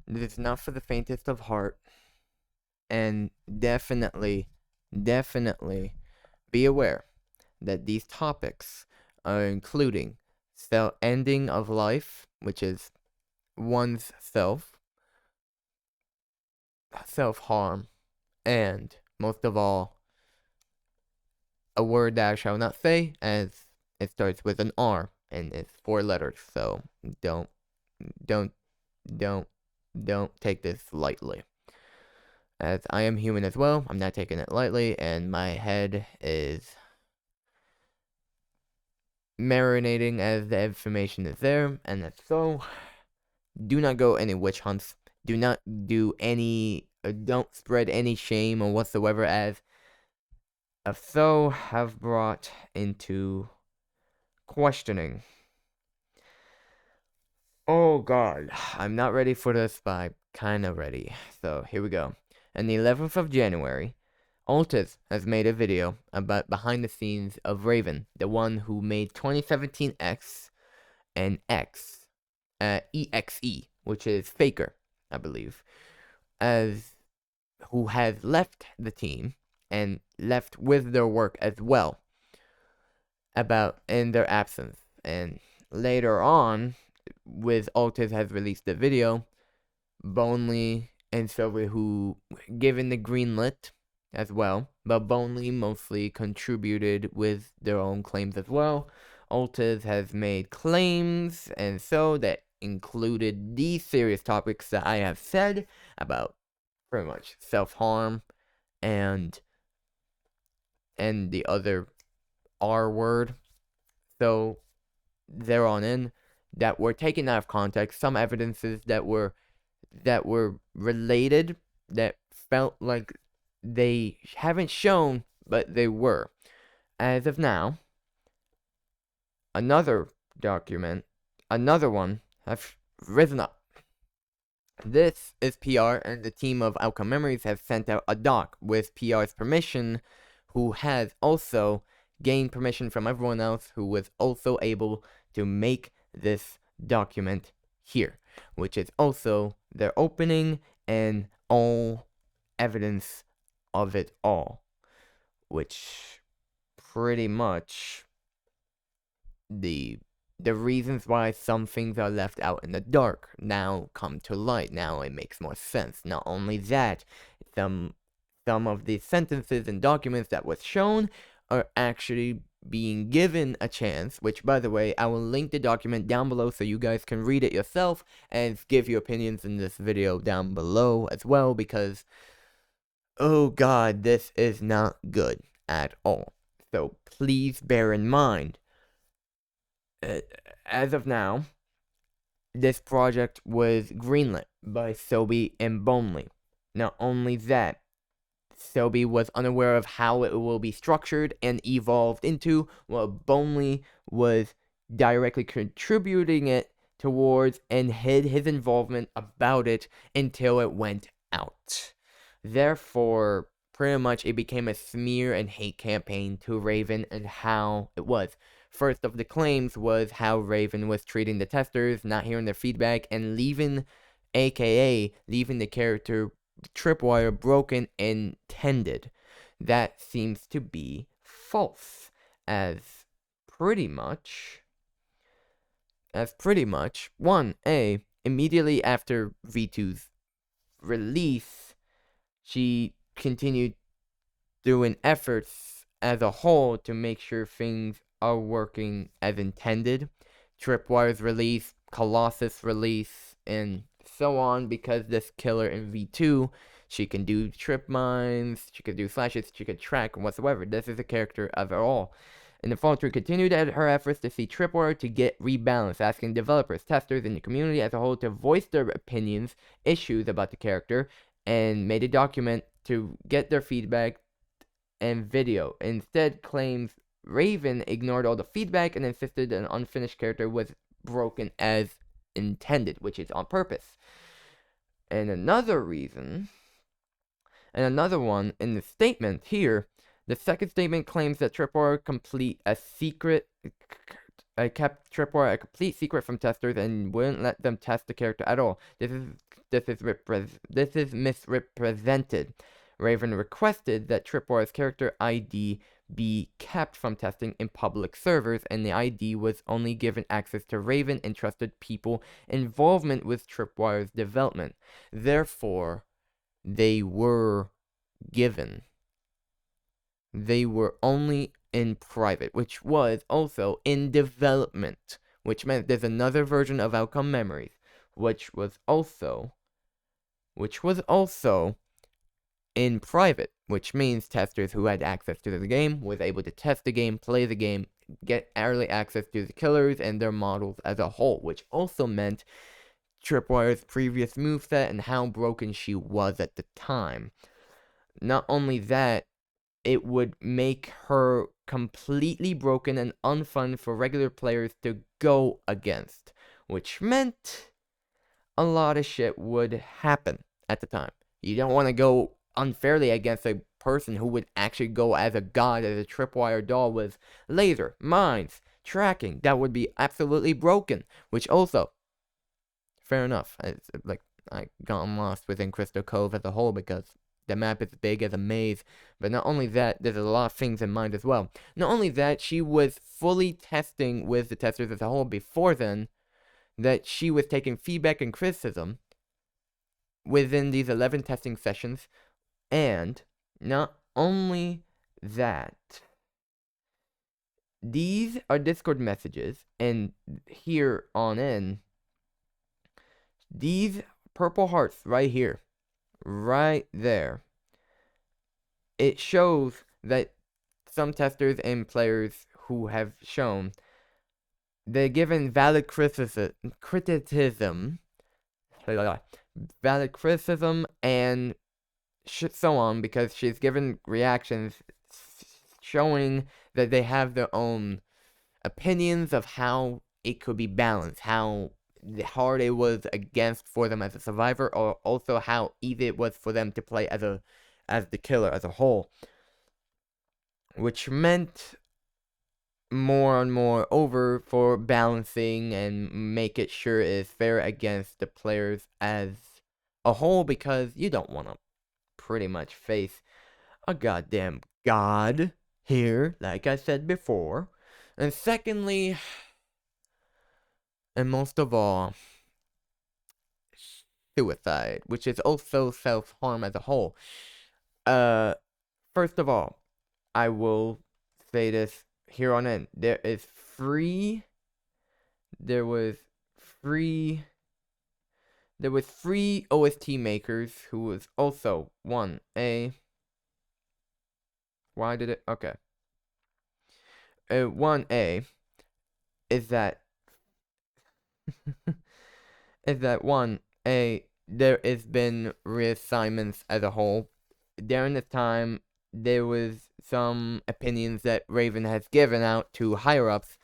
This is not for the faintest of heart, and definitely be aware that these topics are including ending of life, which is one's self-harm, and most of all, a word that I shall not say, as it starts with an R and it's 4 letters. So don't don't don't don't take this lightly. As I am human as well, I'm not taking it lightly, and my head is marinating as the information is there, and if so, do not go any witch hunts. Do not do any, don't spread any shame or whatsoever, as if so, have brought into questioning. Oh god, I'm not ready for this, but I'm kinda ready. So, here we go. On the 11th of January, Altaz has made a video about behind the scenes of Raven, the one who made 2017 X and EXE, which is Faker, I believe, as who has left the team and left with their work as well about in their absence. And later on, with Altaz has released the video, Bonely and Silver who given the green lit as well, but Bonely mostly contributed with their own claims as well. Altaz has made claims, and so that included these serious topics that I have said about pretty much self-harm and the other R word. So there on in that were taken out of context, some evidences that were related, that felt like they haven't shown, but they were. As of now, another one, have risen up. This is PR, and the team of Outcome Memories have sent out a doc with PR's permission, who has also gained permission from everyone else who was also able to make this document here, which is also their opening and all evidence of it all, which pretty much the reasons why some things are left out in the dark now come to light. Now it makes more sense. Not only that, some of the sentences and documents that was shown are actually being given a chance, which, by the way, I will link the document down below so you guys can read it yourself and give your opinions in this video down below as well, because, oh god, this is not good at all. So please bear in mind, as of now, this project was greenlit by Sobi and Bonely. Not only that, Sobi was unaware of how it will be structured and evolved into, while Bonely was directly contributing it towards and hid his involvement about it until it went out. Therefore, pretty much it became a smear and hate campaign to Raven and how it was. First of the claims was how Raven was treating the testers, not hearing their feedback, and leaving the character TripWire broken and tended. That seems to be false, as pretty much 1A, immediately after V2's release, she continued doing efforts as a whole to make sure things are working as intended. Tripwire's release, Colossus release, and so on, because this killer in V2, she can do trip mines, she can do flashes, she can track, and whatsoever. This is a character of it all. And the Fall 3 continued her efforts to see Tripwire to get rebalanced, asking developers, testers, and the community as a whole to voice their opinions, issues about the character, and made a document to get their feedback and video. Instead, claims Raven ignored all the feedback and insisted an unfinished character was broken as intended, which is on purpose. And another one in the statement here, the second statement claims that TripWire complete a secret kept TripWire a complete secret from testers and wouldn't let them test the character at all. This is misrepresented. Raven requested that TripWire's character ID be kept from testing in public servers, and the ID was only given access to Raven and trusted people involvement with TripWire's development. Therefore, they were given. They were only in private, which was also in development, which meant there's another version of Outcome Memories, which was also in private, which means testers who had access to the game was able to test the game, play the game, get early access to the killers and their models as a whole, which also meant TripWire's previous moveset and how broken she was at the time. Not only that, it would make her completely broken and unfun for regular players to go against, which meant a lot of shit would happen at the time. You don't want to go unfairly against a person who would actually go as a god, as a Tripwire doll with laser, mines, tracking. That would be absolutely broken, which also, fair enough. It's like, I got lost within Crystal Cove as a whole because the map is big as a maze, but not only that, there's a lot of things in mind as well. Not only that, she was fully testing with the testers as a whole before then, that she was taking feedback and criticism within these 11 testing sessions, and not only that, these are Discord messages, and here on in, these purple hearts right here, right there, it shows that some testers and players who have shown they're given valid criticism and so on, because she's given reactions showing that they have their own opinions of how it could be balanced, how hard it was against for them as a survivor, or also how easy it was for them to play as the killer as a whole, which meant more and more over for balancing and make it sure it is fair against the players as a whole, because you don't want to pretty much face a goddamn god here, like I said before. And secondly, and most of all, suicide, which is also self-harm as a whole. First of all, I will say this here on in. There was three OST makers who was also 1A. Why did it? Okay. 1A is that there has been reassignments as a whole. During this time, there was some opinions that Raven has given out to higher-ups,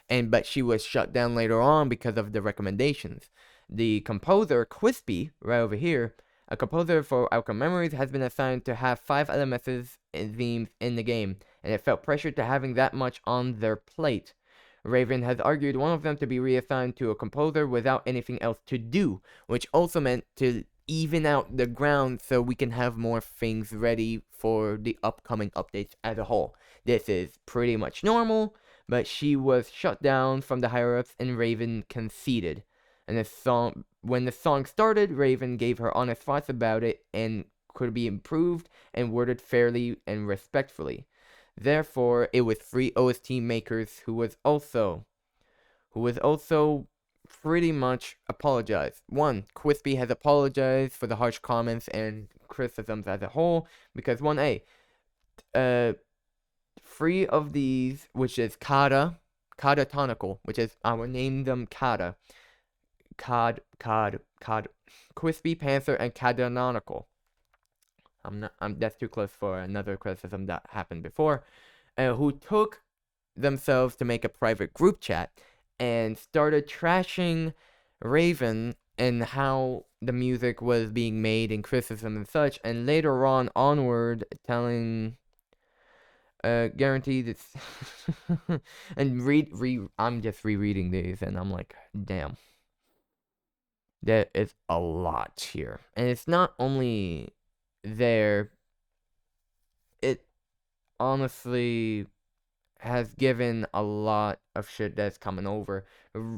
but she was shut down later on because of the recommendations. The composer, Quispy, right over here, a composer for Outcome Memories, has been assigned to have 5 LMSs and themes in the game, and it felt pressured to having that much on their plate. Raven has argued one of them to be reassigned to a composer without anything else to do, which also meant to even out the ground so we can have more things ready for the upcoming updates as a whole. This is pretty much normal, but she was shut down from the higher-ups and Raven conceded. And when the song started, Raven gave her honest thoughts about it and could be improved and worded fairly and respectfully. Therefore, it was 3 OST makers who was also pretty much apologized. 1, Quispy has apologized for the harsh comments and criticisms as a whole, because 1A, 3 of these, which is Kada Tonical, which is, I will name them Kada, Quispy, Panther, and Canonical. That's too close for another criticism that happened before. Who took themselves to make a private group chat and started trashing Raven and how the music was being made and criticism and such, and later onward telling Guaranteed it's and I'm just rereading these and I'm like, damn. There is a lot here. And it's not only there, it honestly has given a lot of shit that's coming over.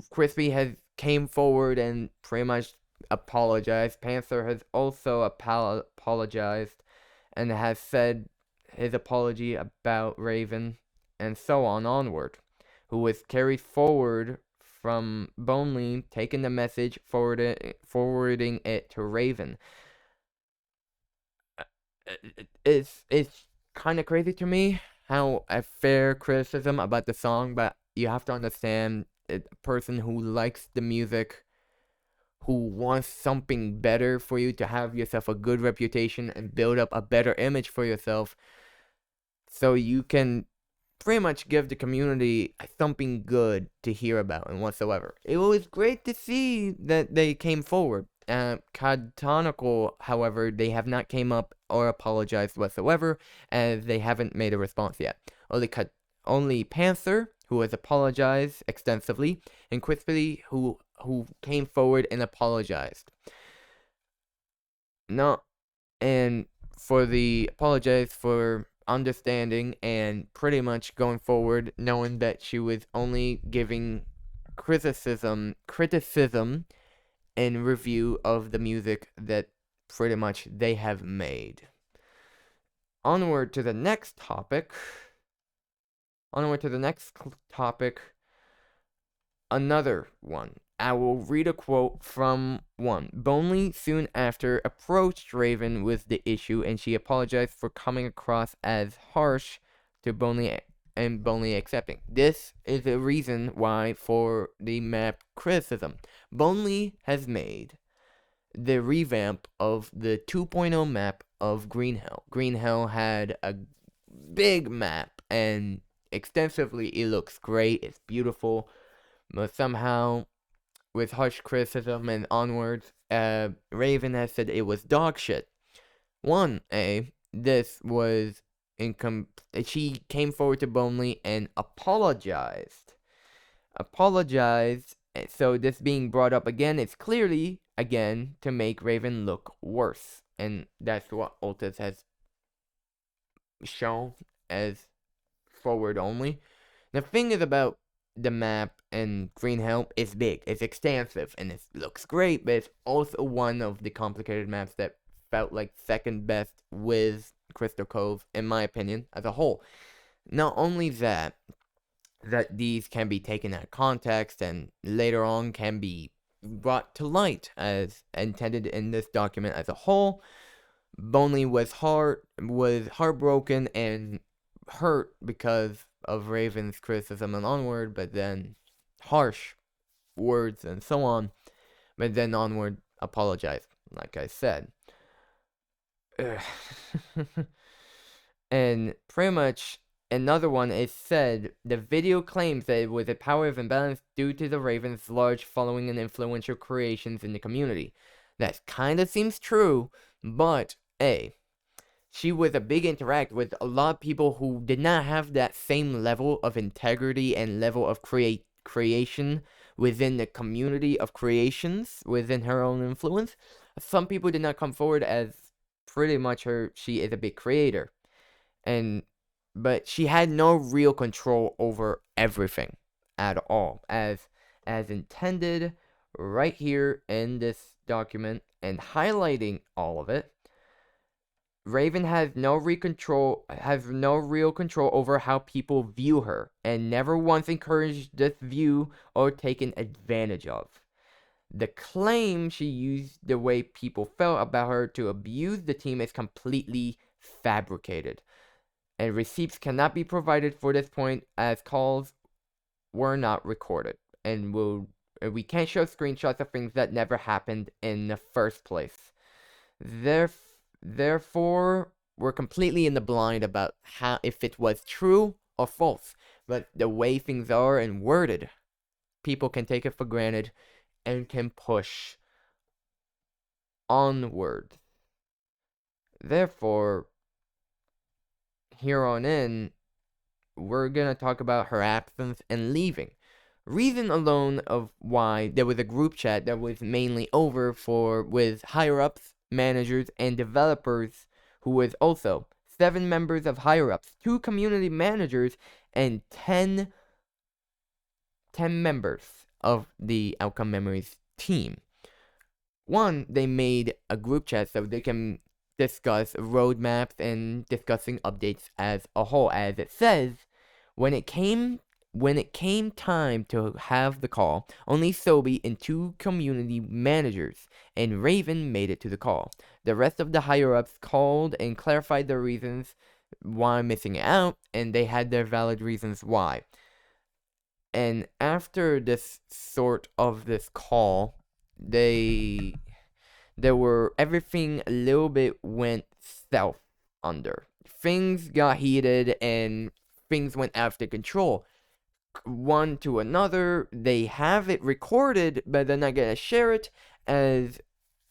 Crispy has came forward and pretty much apologized. Panther has also apologized and has said his apology about Raven, and so on onward, who was carried forward from Bonely, taking the message, forwarding it to Raven. It's kind of crazy to me how a fair criticism about the song, but you have to understand a person who likes the music, who wants something better for you to have yourself a good reputation and build up a better image for yourself, so you can pretty much give the community something good to hear about and whatsoever. It was great to see that they came forward. Canonical, however, they have not came up or apologized whatsoever, as they haven't made a response yet. Only Panther, who has apologized extensively, and Crispy, who came forward and apologized. No, and for the apologize for understanding and pretty much going forward knowing that she was only giving criticism and review of the music that pretty much they have made. Onward to the next topic. Another one. I will read a quote from one. Bonely soon after approached Raven with the issue, and she apologized for coming across as harsh to Bonely, and Bonely accepting. This is the reason why for the map criticism. Bonely has made the revamp of the 2.0 map of Green Hell. Green Hell had a big map, and extensively it looks great, it's beautiful, but somehow with harsh criticism and onwards, Raven has said it was dog shit. This was she came forward to Bonely and apologized. So this being brought up again, it's clearly, again, to make Raven look worse. And that's what Altaz has shown as forward only. The thing is about the map and Green Hell is big, it's extensive, and it looks great, but it's also one of the complicated maps that felt like second best with Crystal Cove, in my opinion, as a whole. Not only that these can be taken out of context and later on can be brought to light as intended in this document as a whole. Bonely was heartbroken and hurt because of Raven's criticism and onward, but then harsh words and so on, but then onward apologized, like I said. And pretty much another one is said, the video claims that it was a power of imbalance due to the Raven's large following and influential creations in the community. That kinda seems true, but she was a big interact with a lot of people who did not have that same level of integrity and level of creation within the community of creations within her own influence. Some people did not come forward as pretty much she is a big creator. But she had no real control over everything at all, as intended right here in this document and highlighting all of it. Raven has no real control over how people view her, and never once encouraged this view or taken advantage of. The claim she used the way people felt about her to abuse the team is completely fabricated, and receipts cannot be provided for this point as calls were not recorded, and we can't show screenshots of things that never happened in the first place. Therefore, we're completely in the blind about if it was true or false. But the way things are and worded, people can take it for granted and can push onward. Therefore, here on in, we're gonna talk about her absence and leaving. Reason alone of why there was a group chat that was mainly over for with higher ups, managers, and developers, who was also 7 members of higher ups, 2 community managers, and 10 members of the Outcome Memories team. One, they made a group chat so they can discuss roadmaps and discussing updates as a whole. As it says, when it came time to have the call, only Sobi and 2 community managers and Raven made it to the call. The rest of the higher-ups called and clarified their reasons why missing out, and they had their valid reasons why. And after this call, everything a little bit went south under. Things got heated and things went out of control. One to another, they have it recorded, but they're not gonna share it, as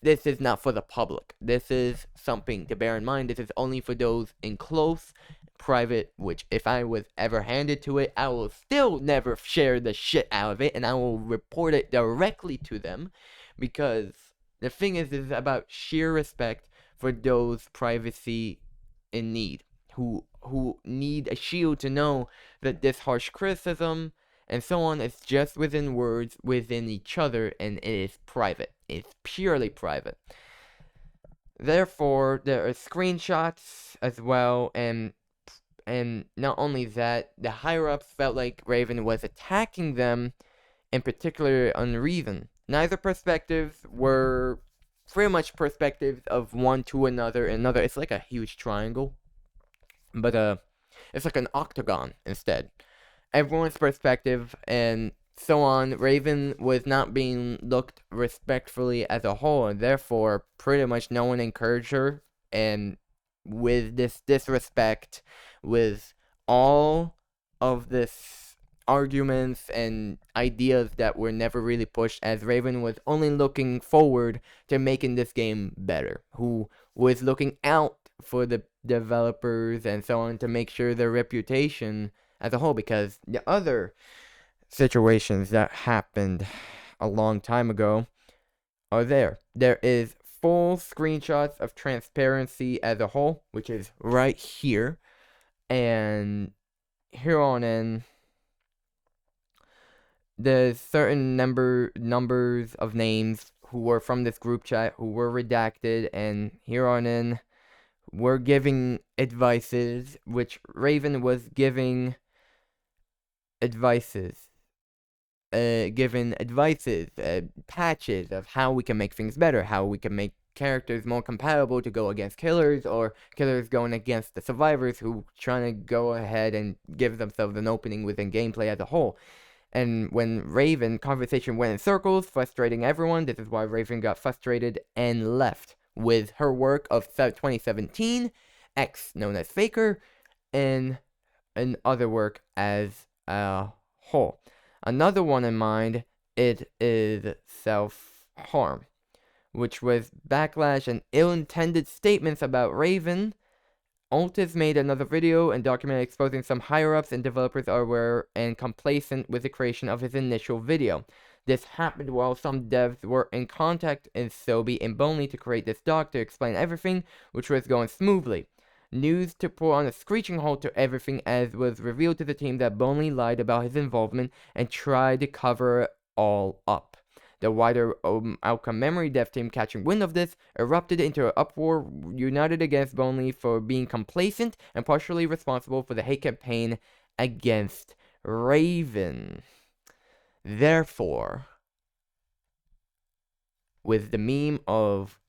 this is not for the public. This is something to bear in mind. This is only for those in close, private, which if I was ever handed to it, I will still never share the shit out of it, and I will report it directly to them, because the thing is about sheer respect for those privacy in need, who need a shield to know that this harsh criticism and so on is just within words within each other, and it is private. It's purely private. Therefore, there are screenshots as well, and not only that, the higher-ups felt like Raven was attacking them, in particular unreason. Neither perspectives were pretty much perspectives of one to another. It's like a huge triangle, but it's like an octagon instead. Everyone's perspective and so on. Raven was not being looked respectfully as a whole, and therefore pretty much no one encouraged her, and with this disrespect, with all of this arguments and ideas that were never really pushed, as Raven was only looking forward to making this game better, who was looking out for the developers and so on to make sure their reputation as a whole, because the other situations that happened a long time ago are there. There is full screenshots of transparency as a whole, which is right here, and here on in, there's certain numbers of names who were from this group chat who were redacted, and here on in, we're giving advices, which Raven was giving advices, patches of how we can make things better, how we can make characters more compatible to go against killers, or killers going against the survivors who trying to go ahead and give themselves an opening within gameplay as a whole. And when Confrontation went in circles, frustrating everyone. This is why Raven got frustrated and left with her work of 2017, X, known as Faker, and other work as a whole. Another one in mind, it is self-harm, which was backlash and ill-intended statements about Raven. Altaz made another video and documented exposing some higher-ups and developers are aware and complacent with the creation of his initial video. This happened while some devs were in contact with Sobi and Bonley to create this doc to explain everything, which was going smoothly. News to put on a screeching halt to everything, as was revealed to the team that Bonley lied about his involvement and tried to cover it all up. The wider Outcome Memory dev team, catching wind of this, erupted into an uproar, united against Bonley for being complacent and partially responsible for the hate campaign against Raven. Therefore, with the meme of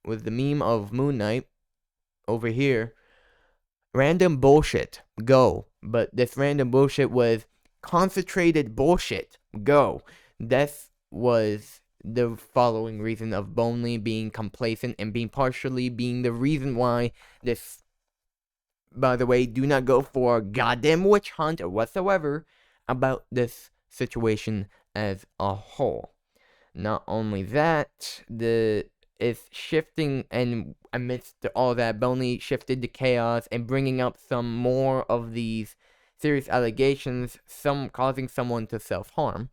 Moon Knight over here, random bullshit, go. But this random bullshit was concentrated bullshit, go. This was the following reason of Bonley being complacent and being partially being the reason why this, by the way, do not go for a goddamn witch hunt or whatsoever about this situation as a whole. Not only that, it's shifting, and amidst all that, Bonley shifted to chaos and bringing up some more of these serious allegations, some causing someone to self-harm.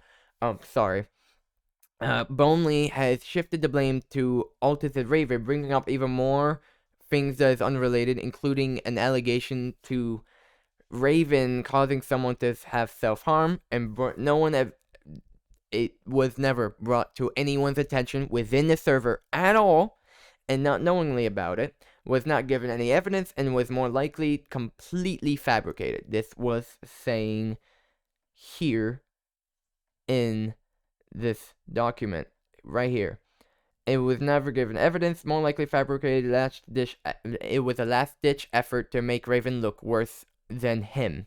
Boneley has shifted the blame to Altaz Raven, bringing up even more things that is unrelated, including an allegation to Raven causing someone to have self-harm, and it was never brought to anyone's attention within the server at all, and not knowingly about it, was not given any evidence, and was more likely completely fabricated. This was saying here in this document right here. It was never given evidence, more likely fabricated. It was a last-ditch effort to make Raven look worse than him.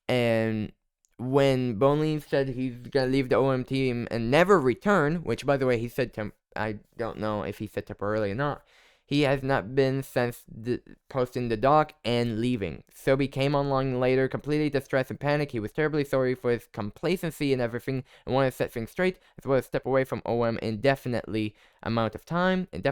And when Boneley said he's gonna leave the OM team and never return, which, by the way, he said I don't know if he said temporarily or not, he has not been since posting the doc and leaving. Sobi came online later, completely distressed and panicked. He was terribly sorry for his complacency and everything, and wanted to set things straight, as well as step away from OM indefinite amount of time, and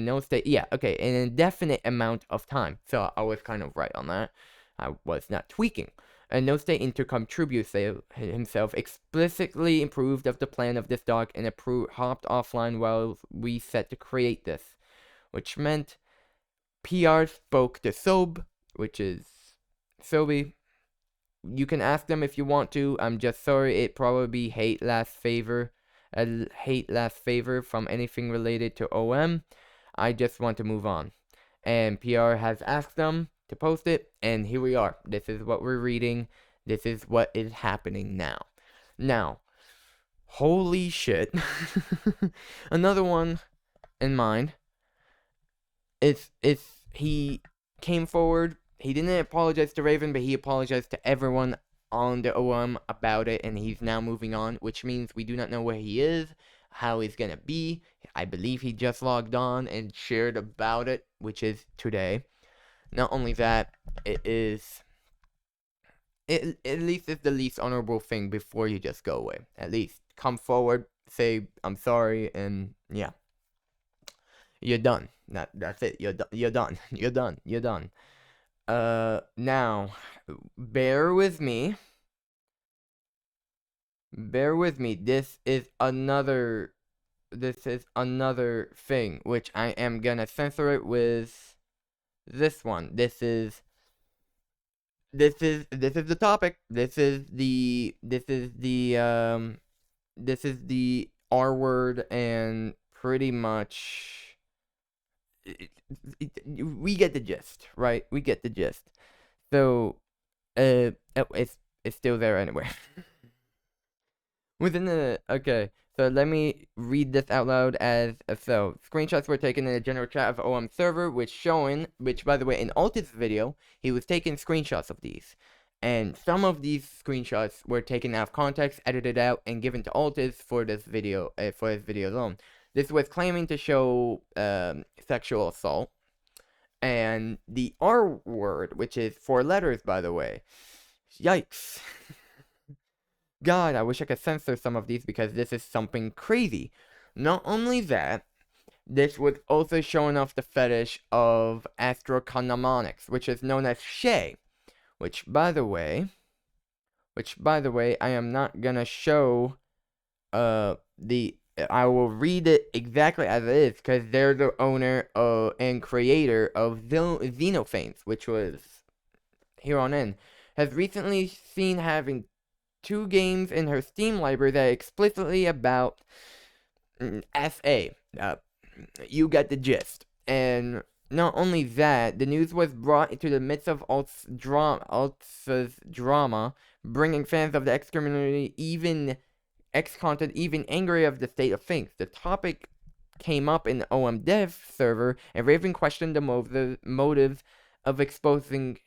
no state. Yeah, okay, an indefinite amount of time. So I was kind of right on that. I was not tweaking. And no state intercom tribute himself explicitly approved of the plan of this doc and hopped offline while we set to create this, which meant PR spoke to Sob, which is Sobi. You can ask them if you want to. I'm just sorry, it probably hate last favor from anything related to OM. I just want to move on. And PR has asked them to post it, and here we are. This is what we're reading. This is what is happening now. Now, holy shit. Another one in mind. He came forward. He didn't apologize to Raven, but he apologized to everyone on the OM about it, and he's now moving on, which means we do not know where he is, how he's gonna be. I believe he just logged on and shared about it, which is today. Not only that, at least it's the least honorable thing before you just go away. At least come forward, say I'm sorry, and yeah, you're done. That's it. You're done. You're done. Now, bear with me. This is another thing, which I am gonna censor it with this one. This is the topic. This is the R word, and pretty much we get the gist, right? We get the gist. So, it's still there anyway. Okay, so let me read this out loud as so. Screenshots were taken in a general chat of OM server, which, by the way, in Altaz's video, he was taking screenshots of these. And some of these screenshots were taken out of context, edited out, and given to Altaz for this video, for his video alone. This was claiming to show sexual assault. And the R word, which is 4 letters, by the way. Yikes. God, I wish I could censor some of these because this is something crazy. Not only that, this was also showing off the fetish of astroconomonics, which is known as Shay. Which, by the way, I am not gonna show, I will read it exactly as it is, because they're the owner and creator of Xenophanes, which was here on in, has recently seen having 2 games in her Steam library that are explicitly about SA. You get the gist. And not only that, the news was brought into the midst of Altaz's drama, bringing fans of the X community, X-content, even angry of the state of things. The topic came up in the OM dev server, and Raven questioned the motives of exposing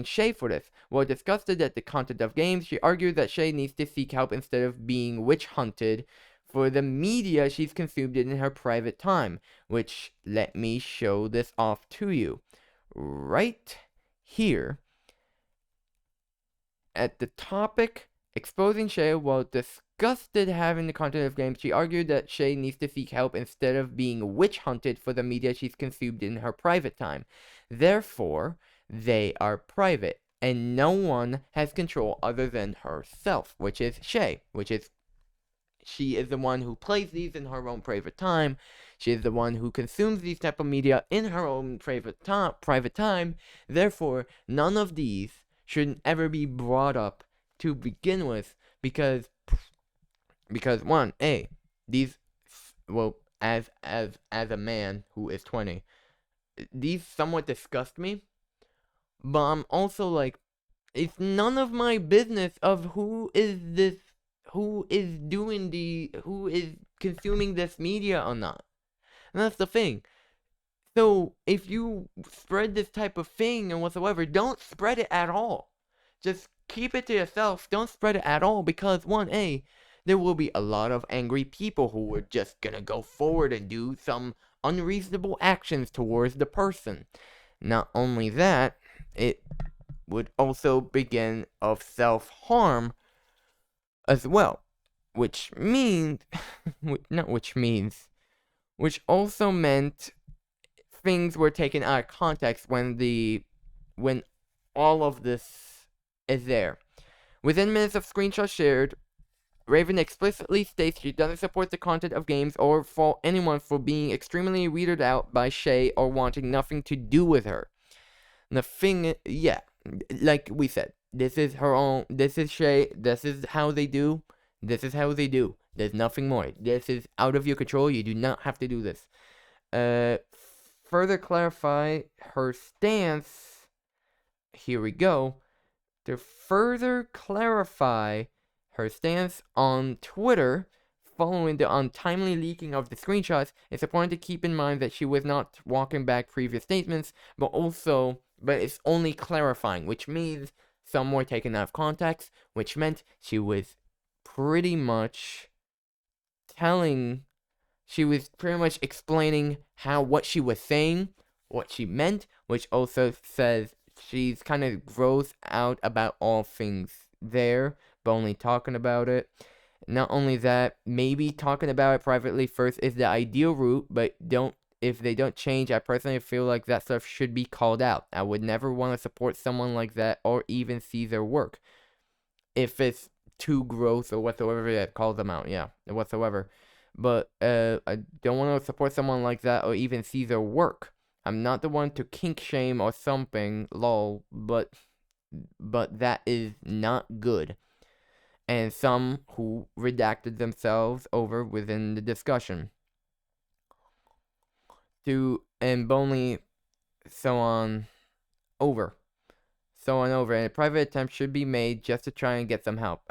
Shay for this. While disgusted at the content of games, she argued that Shay needs to seek help instead of being witch-hunted for the media she's consumed in her private time. Which, let me show this off to you. Right here. At the topic, exposing Shay, while disgusted having the content of games, she argued that Shay needs to seek help instead of being witch-hunted for the media she's consumed in her private time. Therefore, they are private. and no one has control other than herself, which is Shay, she is the one who plays these in her own private time. She is the one who consumes these type of media in her own private time. Therefore, none of these should ever be brought up to begin with, because one, these, well, as a man who is 20, these somewhat disgust me. But I'm also like, it's none of my business of who is consuming this media or not. And that's the thing. So if you spread this type of thing and whatsoever, don't spread it at all. Just keep it to yourself. Don't spread it at all, because there will be a lot of angry people who are just gonna go forward and do some unreasonable actions towards the person. Not only that, it would also begin of self-harm as well, which also meant things were taken out of context when all of this is there. Within minutes of screenshots shared, Raven explicitly states she doesn't support the content of games or fault anyone for being extremely weirded out by Shay or wanting nothing to do with her. The thing, like we said, this is Shay, this is how they do. There's nothing more. This is out of your control. You do not have to do this. Further clarify her stance. Here we go. To further clarify her stance on Twitter following the untimely leaking of the screenshots, it's important to keep in mind that she was not walking back previous statements, but it's only clarifying, which means some were taken out of context, which meant she was pretty much explaining what she was saying, what she meant, which also says she's kind of grossed out about all things there, but only talking about it. Not only that, maybe talking about it privately first is the ideal route, but if they don't change, I personally feel like that stuff should be called out. I would never want to support someone like that or even see their work. If it's too gross or whatsoever, that call them out, whatsoever. But I don't want to support someone like that or even see their work. I'm not the one to kink shame or something, lol, but that is not good. And some who redacted themselves over within the discussion. And only so on over. And a private attempt should be made just to try and get some help.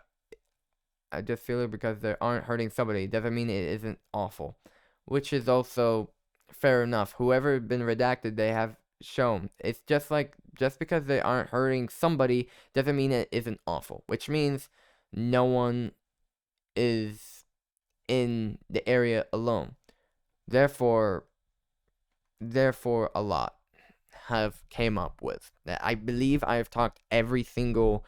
I just feel it because they aren't hurting somebody. It doesn't mean it isn't awful. Which is also fair enough. Whoever been redacted, they have shown. It's just because they aren't hurting somebody doesn't mean it isn't awful. Which means no one is in the area alone. Therefore a lot have came up with. I believe I have talked every single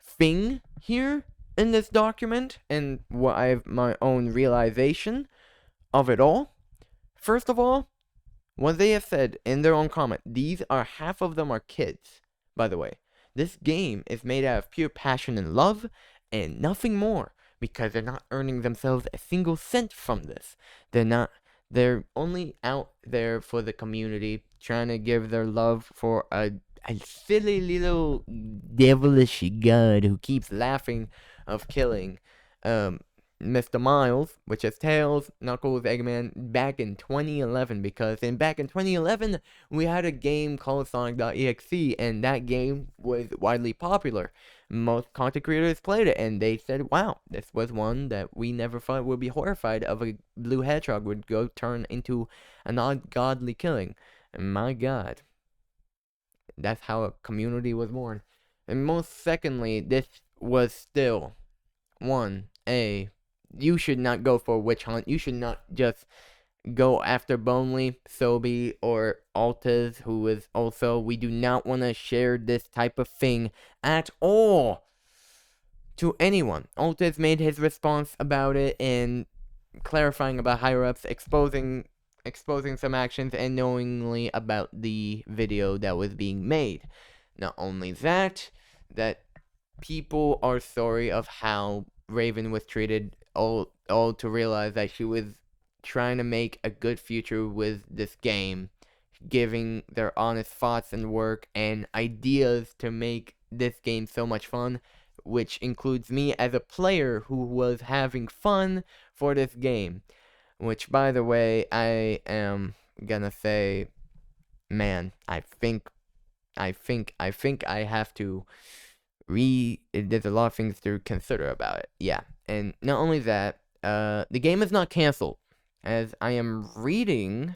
thing here in this document and what I have my own realization of it all. First of all, what they have said in their own comment, half of them are kids, by the way. This game is made out of pure passion and love and nothing more, because they're not earning themselves a single cent from this. They're only out there for the community, trying to give their love for a silly little devilish god who keeps laughing of killing Mr. Miles, which is Tails, Knuckles, Eggman, back in 2011, because back in 2011, we had a game called Sonic.exe, and that game was widely popular. Most content creators played it, and they said, wow, this was one that we never thought would be horrified of a blue hedgehog would go turn into an ungodly killing. And my god, that's how a community was born. And most secondly, this was still you should not go for a witch hunt. You should not just go after Bonely, Sobi, or Altaz, who is also, we do not want to share this type of thing at all to anyone. Altaz made his response about it and clarifying about higher-ups, exposing some actions, and knowingly about the video that was being made. Not only that, that people are sorry of how Raven was treated, all to realize that she was trying to make a good future with this game, giving their honest thoughts and work and ideas to make this game so much fun, which includes me as a player who was having fun for this game. Which, by the way, I am gonna say, man, I think I have to there's a lot of things to consider about it. Yeah. And not only that, the game is not canceled. As I am reading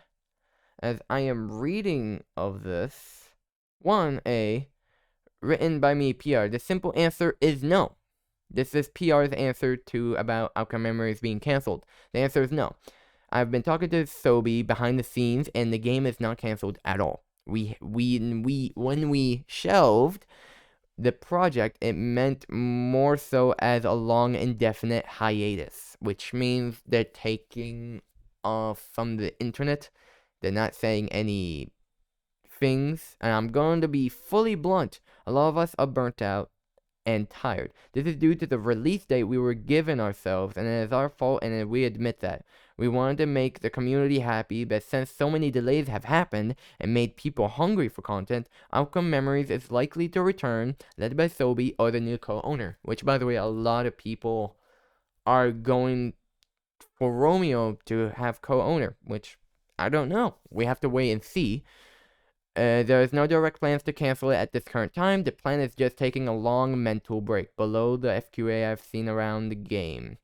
of this, 1A, written by me, PR, the simple answer is no. This is PR's answer to about Outcome Memories being canceled. The answer is no. I've been talking to Sobi behind the scenes, and the game is not canceled at all. When we shelved the project, it meant more so as a long, indefinite hiatus, which means they're taking off from the internet. They're not saying any things, and I'm going to be fully blunt. A lot of us are burnt out and tired. This is due to the release date we were given ourselves, and it is our fault, and we admit that. We wanted to make the community happy, but since so many delays have happened and made people hungry for content, Outcome Memories is likely to return, led by Sobi or the new co-owner. Which, by the way, a lot of people are going for Romeo to have co-owner, which I don't know. We have to wait and see. There is no direct plans to cancel it at this current time. The plan is just taking a long mental break below the FQA I've seen around the game.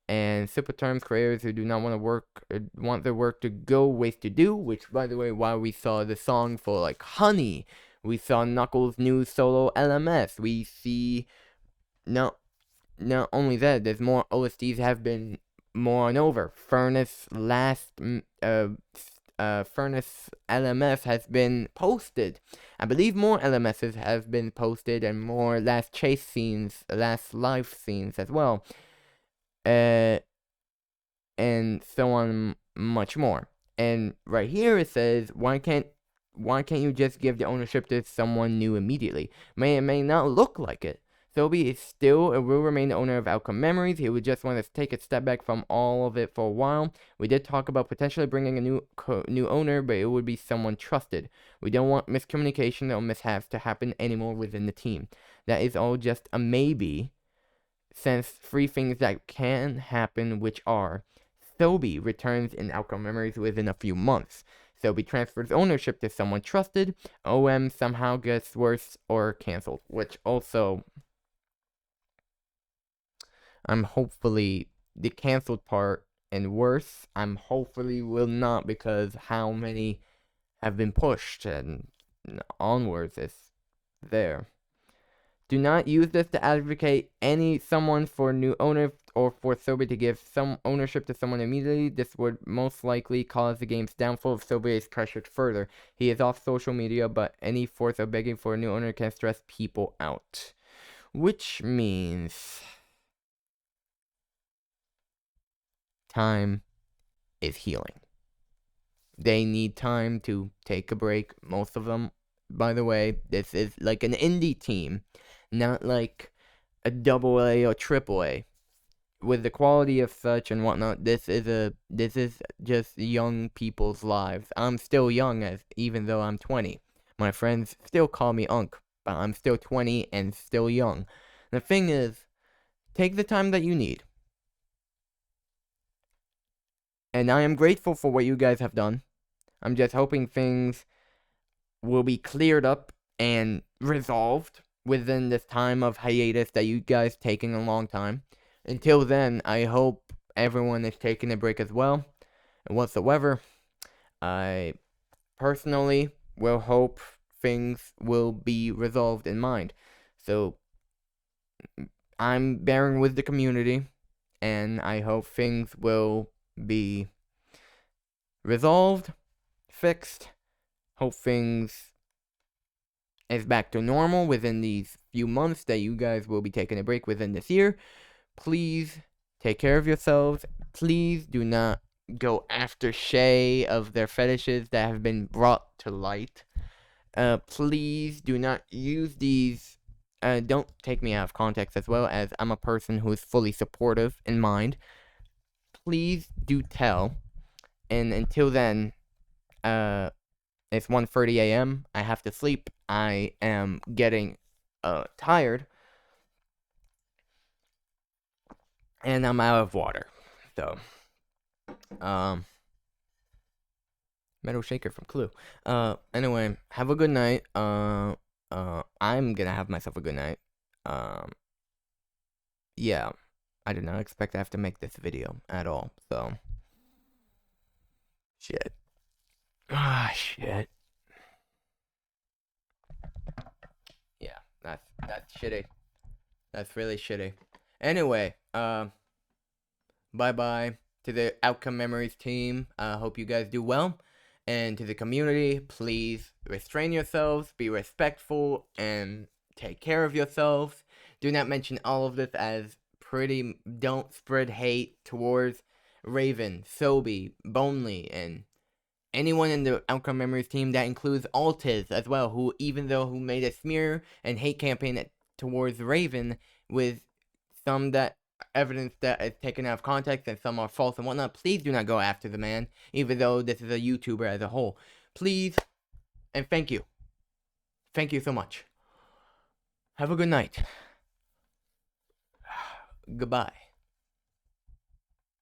And simple terms, creators who do not want to work, want their work to go waste to do, which, by the way, while we saw the song for, like, Honey, we saw Knuckles' new solo LMS, we see, not only that, there's more OSTs have been more on over. Furnace LMS has been posted. I believe more LMSs have been posted and more last life scenes as well. And so on, much more. And right here it says, why can't you just give the ownership to someone new immediately? It may not look like it. Sobi is still and will remain the owner of Outcome Memories. He would just want to take a step back from all of it for a while. We did talk about potentially bringing a new owner, but it would be someone trusted. We don't want miscommunication or mishaps to happen anymore within the team. That is all just a maybe, since 3 things that can happen, which are: Sobi returns in Outcome Memories within a few months. Sobi transfers ownership to someone trusted. OM somehow gets worse or canceled, which also, I'm hopefully the canceled part and worse, I'm hopefully will not, because how many have been pushed and onwards is there. Do not use this to advocate someone for new owner or for Sobi to give some ownership to someone immediately. This would most likely cause the game's downfall if Sobi is pressured further. He is off social media, but any force of begging for a new owner can stress people out. Which means time is healing. They need time to take a break, most of them. By the way, this is like an indie team, not like a AA or AAA. With the quality of such and whatnot, this is just young people's lives. I'm still young, even though I'm 20. My friends still call me Unc, but I'm still 20 and still young. The thing is, take the time that you need. And I am grateful for what you guys have done. I'm just hoping things will be cleared up and resolved within this time of hiatus that you guys taking a long time. Until then, I hope everyone is taking a break as well. And whatsoever, I personally will hope things will be resolved in mind. So, I'm bearing with the community, and I hope things will be resolved, fixed. Hope things is back to normal within these few months that you guys will be taking a break within this year. Please take care of yourselves. Please do not go after Shay of their fetishes that have been brought to light. Please do not use these. Don't take me out of context, as well, as I'm a person who is fully supportive in mind. Please do tell. And until then, it's 1:30 a.m. I have to sleep. I am getting tired. And I'm out of water. So, Metal Shaker from Clue. Anyway, have a good night. I'm gonna have myself a good night. Yeah. I did not expect to have to make this video at all, so. Shit. Shit. Yeah, that's shitty. That's really shitty. Anyway, bye-bye to the Outcome Memories team. I hope you guys do well. And to the community, please restrain yourselves, be respectful, and take care of yourselves. Do not mention all of this as don't spread hate towards Raven, Sobi, Bonely, and anyone in the Outcome Memories team. That includes Altaz as well, who made a smear and hate campaign towards Raven with some that evidence that is taken out of context and some are false and whatnot. Please do not go after the man, even though this is a YouTuber as a whole. Please, and thank you. Thank you so much. Have a good night. Goodbye.